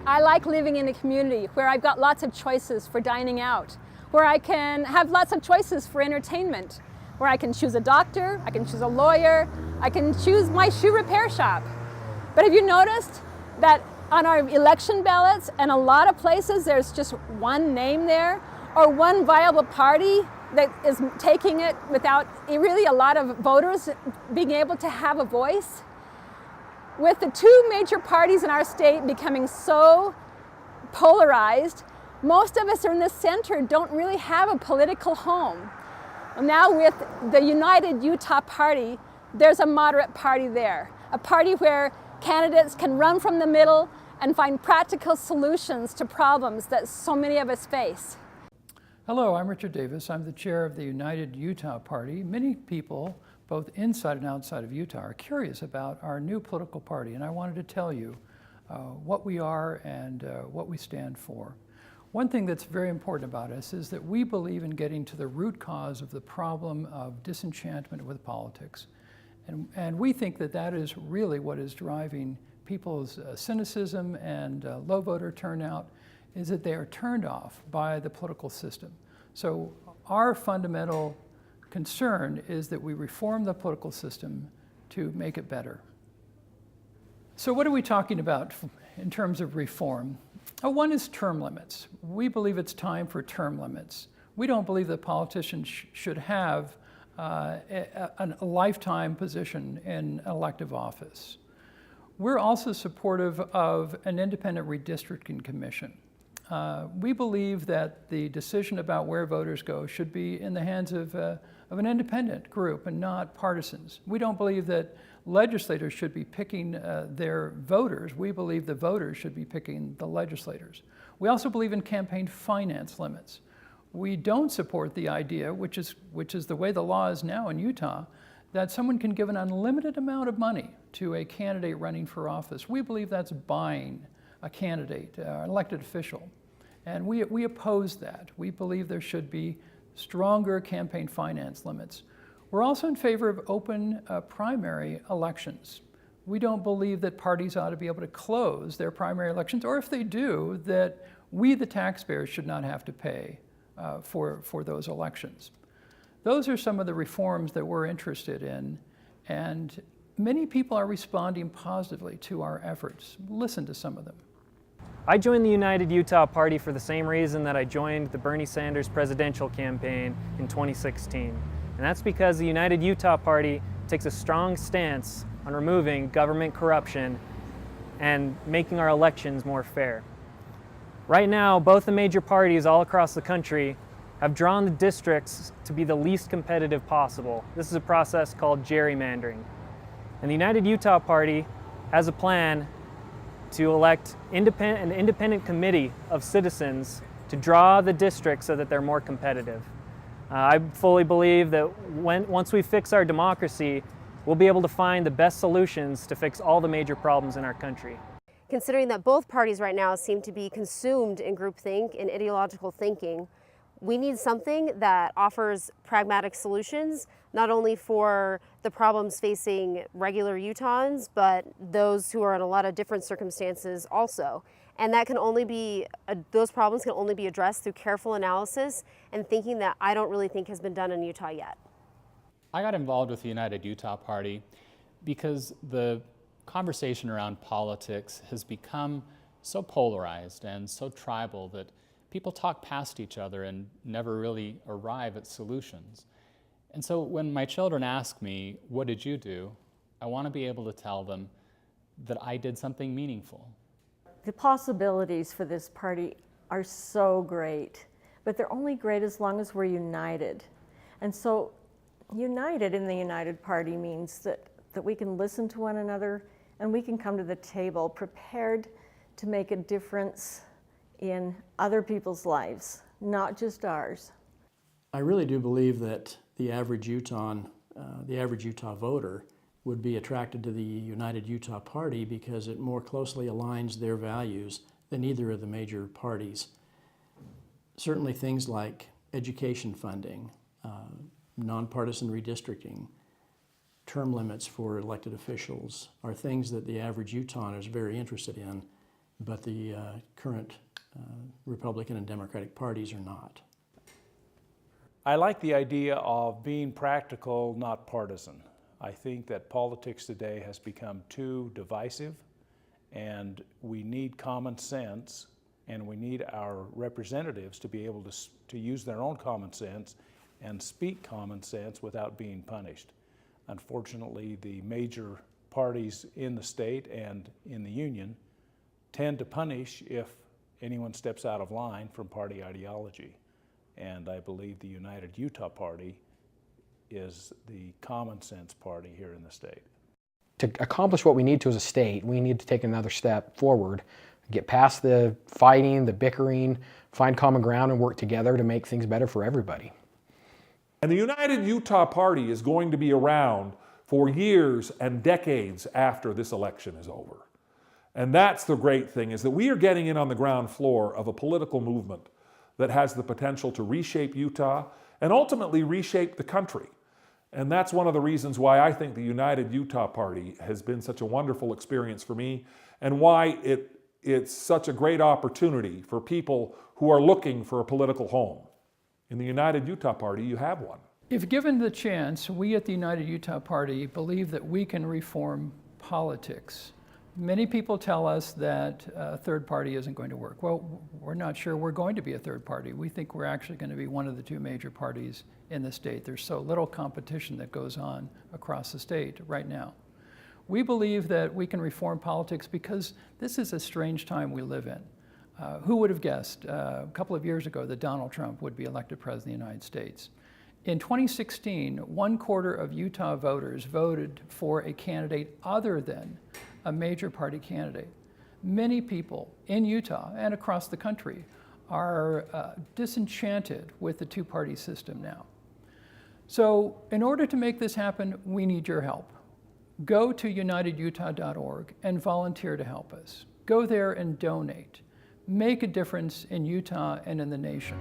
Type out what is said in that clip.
I like living in a community where I've got lots of choices for dining out, where I can have lots of choices for entertainment, where I can choose a doctor, I can choose a lawyer, I can choose my shoe repair shop. But have you noticed that on our election ballots, and a lot of places, there's just one name there, or one viable party that is taking it without really a lot of voters being able to have a voice? With the two major parties in our state becoming so polarized, most of us in the center don't really have a political home. Now with the United Utah Party, there's a moderate party there, a party where candidates can run from the middle and find practical solutions to problems that so many of us face. Hello, I'm Richard Davis. I'm the chair of the United Utah Party. Many people, both inside and outside of Utah, are curious about our new political party, and I wanted to tell you what we are and what we stand for. One thing that's very important about us is that we believe in getting to the root cause of the problem of disenchantment with politics. And we think that that is really what is driving people's cynicism and low voter turnout, is that they are turned off by the political system. So our fundamental concern is that we reform the political system to make it better. So what are we talking about in terms of reform? One is term limits. We believe it's time for term limits. We don't believe that politicians should have a lifetime position in elective office. We're also supportive of an independent redistricting commission. We believe that the decision about where voters go should be in the hands of an independent group and not partisans. We don't believe that legislators should be picking their voters. We believe the voters should be picking the legislators. We also believe in campaign finance limits. We don't support the idea, which is the way the law is now in Utah, that someone can give an unlimited amount of money to a candidate running for office. We believe that's buying a candidate, an elected official. And we oppose that. We believe there should be stronger campaign finance limits. We're also in favor of open primary elections. We don't believe that parties ought to be able to close their primary elections, or if they do, that we, the taxpayers, should not have to pay for those elections. Those are some of the reforms that we're interested in, and many people are responding positively to our efforts. Listen to some of them. I joined the United Utah Party for the same reason that I joined the Bernie Sanders presidential campaign in 2016. And that's because the United Utah Party takes a strong stance on removing government corruption and making our elections more fair. Right now, both the major parties all across the country have drawn the districts to be the least competitive possible. This is a process called gerrymandering. And the United Utah Party has a plan to elect an independent committee of citizens to draw the districts so that they're more competitive. I fully believe that once we fix our democracy, we'll be able to find the best solutions to fix all the major problems in our country. Considering that both parties right now seem to be consumed in groupthink and ideological thinking, we need something that offers pragmatic solutions, not only for the problems facing regular Utahns, but those who are in a lot of different circumstances also. And that can only be, those problems can only be addressed through careful analysis and thinking that I don't really think has been done in Utah yet. I got involved with the United Utah Party because the conversation around politics has become so polarized and so tribal that people talk past each other and never really arrive at solutions. And so when my children ask me, "What did you do?" I want to be able to tell them that I did something meaningful. The possibilities for this party are so great, but they're only great as long as we're united. And so united in the United Party means that we can listen to one another and we can come to the table prepared to make a difference in other people's lives, not just ours. I really do believe that the average Utah voter would be attracted to the United Utah Party because it more closely aligns their values than either of the major parties. Certainly things like education funding, nonpartisan redistricting, term limits for elected officials are things that the average Utahn is very interested in, but the current Republican and Democratic parties are not. I like the idea of being practical, not partisan. I think that politics today has become too divisive, and we need common sense, and we need our representatives to be able to use their own common sense and speak common sense without being punished. Unfortunately, the major parties in the state and in the union tend to punish if anyone steps out of line from party ideology. And I believe the United Utah Party is the common sense party here in the state. To accomplish what we need to as a state, we need to take another step forward, get past the fighting, the bickering, find common ground and work together to make things better for everybody. And the United Utah Party is going to be around for years and decades after this election is over. And that's the great thing, is that we are getting in on the ground floor of a political movement that has the potential to reshape Utah and ultimately reshape the country. And that's one of the reasons why I think the United Utah Party has been such a wonderful experience for me, and why it's such a great opportunity for people who are looking for a political home. In the United Utah Party, you have one. If given the chance, we at the United Utah Party believe that we can reform politics. Many people tell us that a third party isn't going to work. Well, we're not sure we're going to be a third party. We think we're actually going to be one of the two major parties in the state. There's so little competition that goes on across the state right now. We believe that we can reform politics because this is a strange time we live in. Who would have guessed a couple of years ago that Donald Trump would be elected president of the United States? In 2016, 1/4 of Utah voters voted for a candidate other than a major party candidate. Many people in Utah and across the country are disenchanted with the two-party system now. So in order to make this happen, we need your help. Go to unitedutah.org and volunteer to help us. Go there and donate. Make a difference in Utah and in the nation.